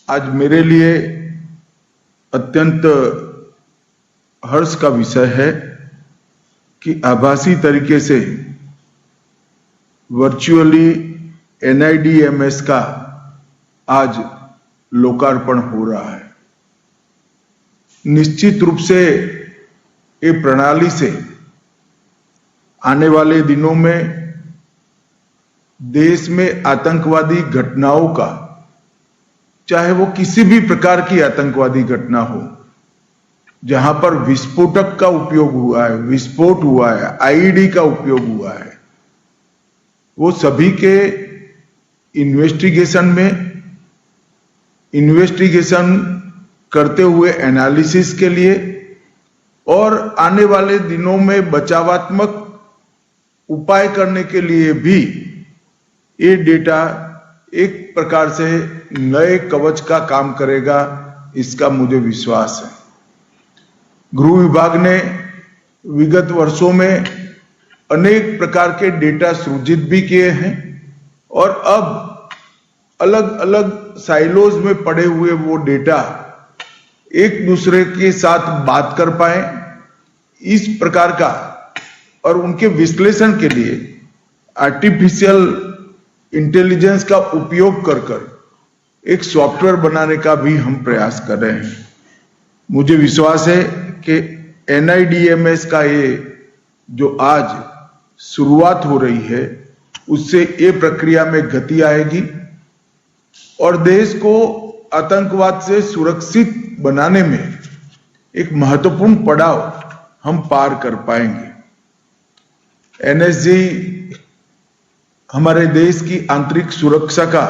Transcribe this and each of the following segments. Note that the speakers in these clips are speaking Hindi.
आज मेरे लिए अत्यंत हर्ष का विषय है कि आभासी तरीके से वर्चुअली NIDMS का आज लोकार्पण हो रहा है। निश्चित रूप से ये प्रणाली से आने वाले दिनों में देश में आतंकवादी घटनाओं का, चाहे वो किसी भी प्रकार की आतंकवादी घटना हो, जहां पर विस्फोटक का उपयोग हुआ है, विस्फोट हुआ है, IED का उपयोग हुआ है, वो सभी के इन्वेस्टिगेशन करते हुए एनालिसिस के लिए और आने वाले दिनों में बचावात्मक उपाय करने के लिए भी ये डेटा एक प्रकार से नए कवच का काम करेगा, इसका मुझे विश्वास है। गृह विभाग ने विगत वर्षों में अनेक प्रकार के डेटा सृजित भी किए हैं और अब अलग अलग साइलोज में पड़े हुए वो डेटा एक दूसरे के साथ बात कर पाए, इस प्रकार का और उनके विश्लेषण के लिए आर्टिफिशियल इंटेलिजेंस का उपयोग कर एक सॉफ्टवेयर बनाने का भी हम प्रयास कर रहे हैं। मुझे विश्वास है कि NIDMS का ये जो आज शुरुआत हो रही है, उससे ये प्रक्रिया में गति आएगी और देश को आतंकवाद से सुरक्षित बनाने में एक महत्वपूर्ण पड़ाव हम पार कर पाएंगे। NSG हमारे देश की आंतरिक सुरक्षा का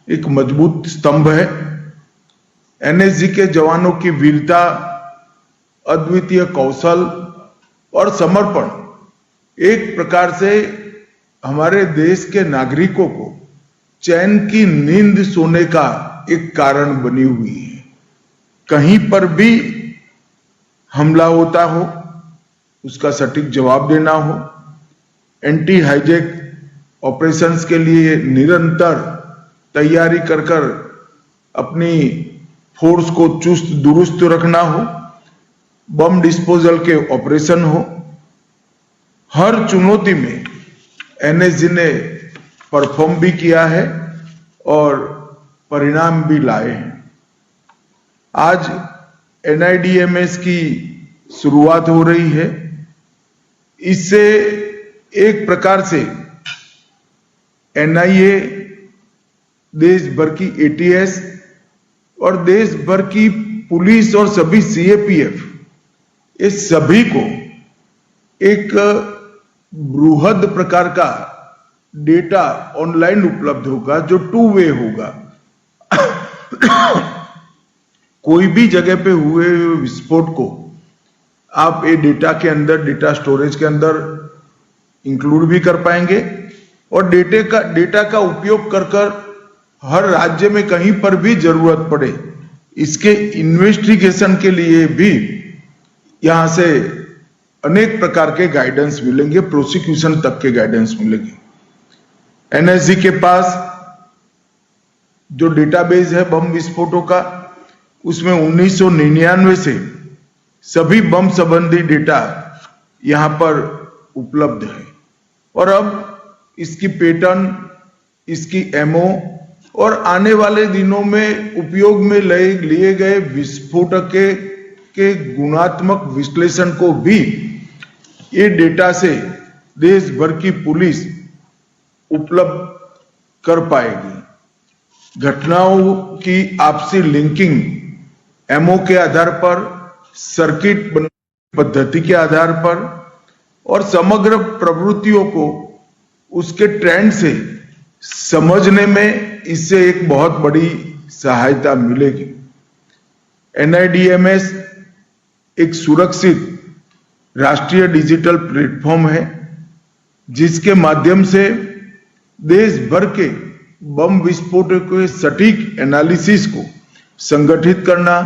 एक मजबूत स्तंभ है। NSG के जवानों की वीरता, अद्वितीय कौशल और समर्पण एक प्रकार से हमारे देश के नागरिकों को चैन की नींद सोने का एक कारण बनी हुई है। कहीं पर भी हमला होता हो, उसका सटीक जवाब देना हो, एंटी हाईजैक ऑपरेशंस के लिए निरंतर तैयारी कर अपनी फोर्स को चुस्त दुरुस्त रखना हो, बम डिस्पोजल के ऑपरेशन हो, हर चुनौती में NSG ने परफॉर्म भी किया है और परिणाम भी लाए हैं। आज NIDMS की शुरुआत हो रही है। इससे एक प्रकार से NIA, देश भर की ATS और देश भर की पुलिस और सभी CAPF, ये सभी को एक बृहद प्रकार का डेटा ऑनलाइन उपलब्ध होगा जो 2 वे होगा। कोई भी जगह पे हुए विस्फोट को आप ये डेटा के अंदर, डेटा स्टोरेज के अंदर इंक्लूड भी कर पाएंगे और डेटा का उपयोग कर हर राज्य में कहीं पर भी जरूरत पड़े, इसके इन्वेस्टिगेशन के लिए भी यहां से अनेक प्रकार के गाइडेंस मिलेंगे, प्रोसिक्यूशन तक के गाइडेंस मिलेंगे। NSG के पास जो डेटाबेस है बम विस्फोटों का, उसमें 1999 से सभी बम संबंधी डेटा यहां पर उपलब्ध है और अब इसकी पैटर्न, इसकी MO और आने वाले दिनों में उपयोग में लिए गए विस्फोटक के गुणात्मक विश्लेषण को भी ये डेटा से देश भर की पुलिस उपलब्ध कर पाएगी। घटनाओं की आपसी लिंकिंग MO के आधार पर, सर्किट पद्धति के आधार पर और समग्र प्रवृत्तियों को उसके ट्रेंड से समझने में इससे एक बहुत बड़ी सहायता मिलेगी। NIDMS एक सुरक्षित राष्ट्रीय डिजिटल प्लेटफॉर्म है जिसके माध्यम से देश भर के बम विस्फोटों के सटीक एनालिसिस को संगठित करना,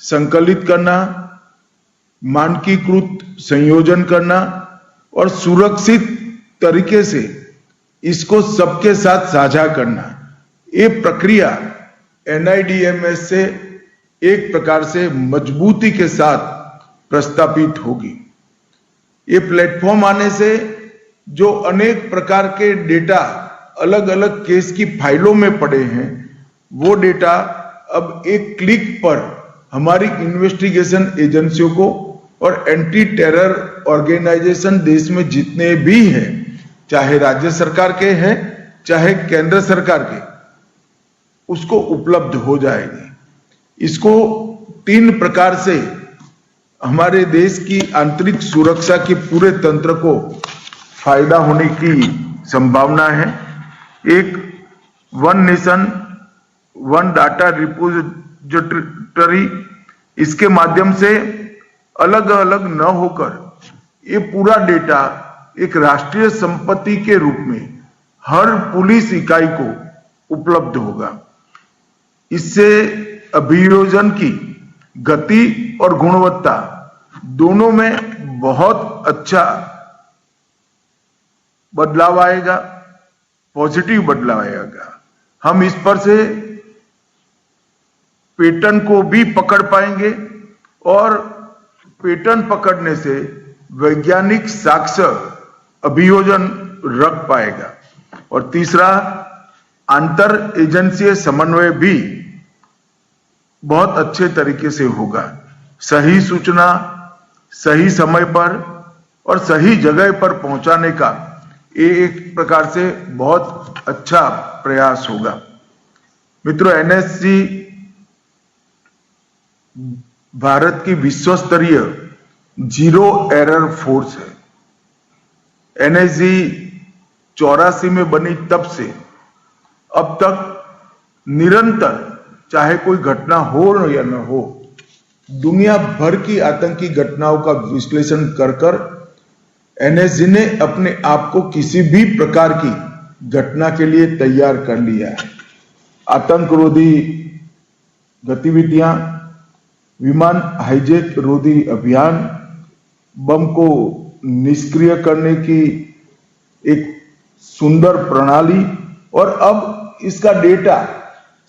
संकलित करना, मानकीकृत संयोजन करना और सुरक्षित तरीके से इसको सबके साथ साझा करना, ये प्रक्रिया NIDMS से एक प्रकार से मजबूती के साथ प्रस्तापित होगी। ये प्लेटफॉर्म आने से जो अनेक प्रकार के डेटा अलग अलग केस की फाइलों में पड़े हैं, वो डेटा अब एक क्लिक पर हमारी इन्वेस्टिगेशन एजेंसियों को और एंटी टेरर ऑर्गेनाइजेशन देश में जितने भी हैं, चाहे राज्य सरकार के हैं चाहे केंद्र सरकार के, उसको उपलब्ध हो जाएगी। इसको 3 प्रकार से हमारे देश की आंतरिक सुरक्षा के पूरे तंत्र को फायदा होने की संभावना है। एक one nation one data repository, इसके माध्यम से अलग अलग न होकर ये पूरा डेटा एक राष्ट्रीय संपत्ति के रूप में हर पुलिस इकाई को उपलब्ध होगा। इससे अभियोजन की गति और गुणवत्ता दोनों में बहुत अच्छा बदलाव आएगा, पॉजिटिव बदलाव आएगा। हम इस पर से पैटर्न को भी पकड़ पाएंगे और पैटर्न पकड़ने से वैज्ञानिक साक्ष्य अभियोजन रख पाएगा। और तीसरा, अंतर एजेंसी समन्वय भी बहुत अच्छे तरीके से होगा। सही सूचना सही समय पर और सही जगह पर पहुंचाने का ये एक प्रकार से बहुत अच्छा प्रयास होगा। मित्रों, NSG भारत की विश्व स्तरीय जीरो एरर फोर्स है। NSG 84 में बनी तब से अब तक निरंतर, चाहे कोई घटना हो या न हो, दुनिया भर की आतंकी घटनाओं का विश्लेषण कर NSG ने अपने आप को किसी भी प्रकार की घटना के लिए तैयार कर लिया है। आतंकरोधी गतिविधियां, विमान हाईजैक रोधी अभियान, बम को निष्क्रिय करने की एक सुंदर प्रणाली और अब इसका डेटा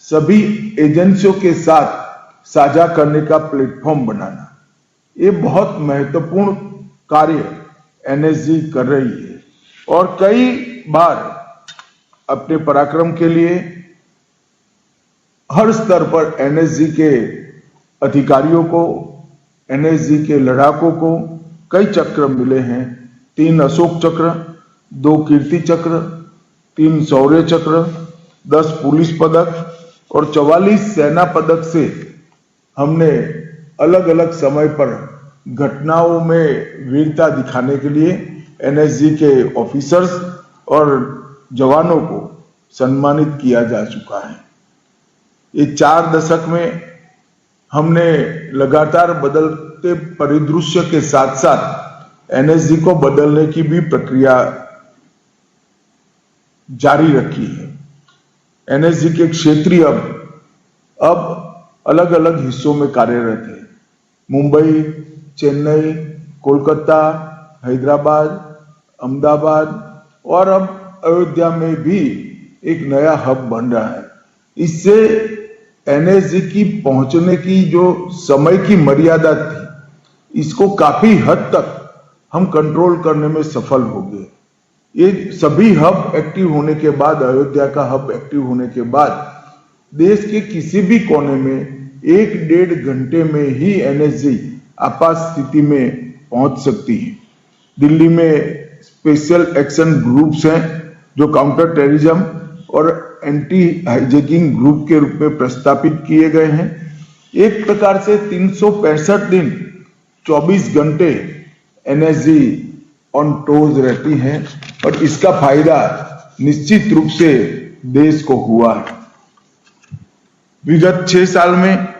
सभी एजेंसियों के साथ साझा करने का प्लेटफॉर्म बनाना, ये बहुत महत्वपूर्ण कार्य NSG कर रही है। और कई बार अपने पराक्रम के लिए हर स्तर पर NSG के अधिकारियों को, NSG के लड़ाकों को कई चक्र मिले हैं। 3 अशोक चक्र, 2 कीर्ति चक्र, 3 शौर्य चक्र, 10 पुलिस पदक और 44 सेना पदक से हमने अलग अलग समय पर घटनाओं में वीरता दिखाने के लिए NSG के ऑफिसर्स और जवानों को सम्मानित किया जा चुका है। ये 4 दशक में हमने लगातार बदलते परिदृश्य के साथ साथ NSG को बदलने की भी प्रक्रिया जारी रखी है। NSG के क्षेत्रीय अब अलग अलग हिस्सों में कार्यरत है। मुंबई, चेन्नई, कोलकाता, हैदराबाद, अहमदाबाद और अब अयोध्या में भी एक नया हब बन रहा है। इससे NSG की पहुंचने की जो समय की मर्यादा थी, इसको काफी हद तक हम कंट्रोल करने में सफल हो गए। ये सभी हब एक्टिव होने के बाद, अयोध्या का हब एक्टिव होने के बाद, देश के किसी भी कोने में 1-1.5 घंटे में ही NSG आपात स्थिति में पहुंच सकती है। दिल्ली में स्पेशल एक्शन ग्रुप्स हैं जो काउंटर टेररिज्म और एंटी हाईजैकिंग ग्रुप के रूप में प्रस्तापित किए गए हैं। एक प्रकार से 365 दिन 24 घंटे NSG ऑन टोज रहती हैं और इसका फायदा निश्चित रूप से देश को हुआ है। विगत 6 साल में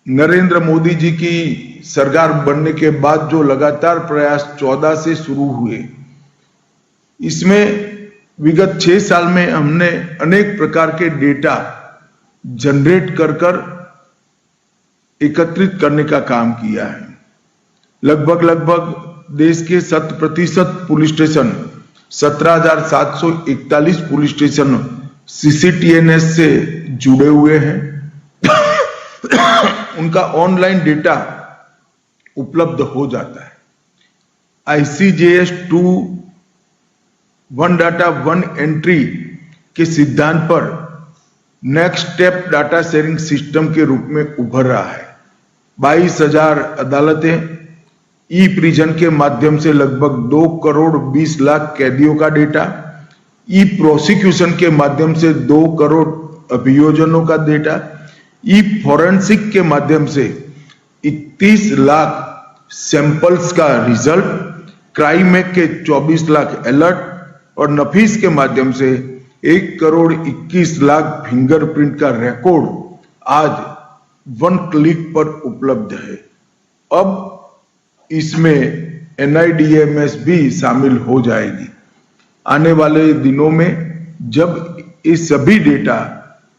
नरेंद्र मोदी जी की सरकार बनने के बाद जो लगातार प्रयास 14 से शुरू हुए, इसमें विगत 6 साल में हमने अनेक प्रकार के डेटा जनरेट कर एकत्रित करने का काम किया है। लगभग देश के 100% police station, 17,741 police station CCTNS से जुड़े हुए हैं उनका ऑनलाइन डेटा उपलब्ध हो जाता है। ICJS 2 one data one entry के सिद्धांत पर next step data sharing system के रूप में उभर रहा है। 22,000 अदालतें ई प्रिजन के माध्यम से लगभग 2 करोड़ 20 लाख कैदियों का डेटा, ई प्रोसिक्यूशन के माध्यम से 2 करोड़ अभियोजनों का डेटा, ई फॉरेंसिक के माध्यम से 31 लाख सैंपल्स का रिजल्ट, क्राइमेक के 24 लाख अलर्ट और नफीस के माध्यम से 1 करोड़ 21 लाख फिंगरप्रिंट का रिकॉर्ड आज 1 क्लिक पर उपलब्ध है। अब इसमें NIDMS भी शामिल हो जाएगी। आने वाले दिनों में जब ये सभी डेटा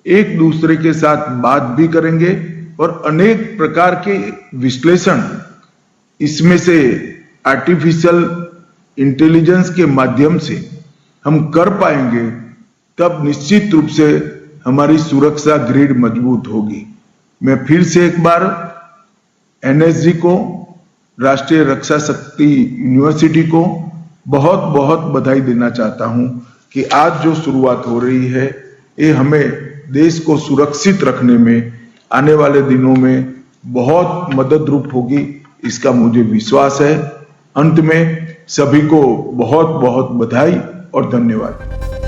एक दूसरे के साथ बात भी करेंगे और अनेक प्रकार के विश्लेषण इसमें से आर्टिफिशियल इंटेलिजेंस के माध्यम से हम कर पाएंगे, तब निश्चित रूप से हमारी सुरक्षा ग्रिड मजबूत होगी। मैं फिर से एक बार NSG को, राष्ट्रीय रक्षा शक्ति यूनिवर्सिटी को बहुत बहुत बधाई देना चाहता हूं कि आज जो शुरुआत हो रही है ये हमें देश को सुरक्षित रखने में आने वाले दिनों में बहुत मदद रूप होगी, इसका मुझे विश्वास है। अंत में सभी को बहुत बहुत बधाई और धन्यवाद।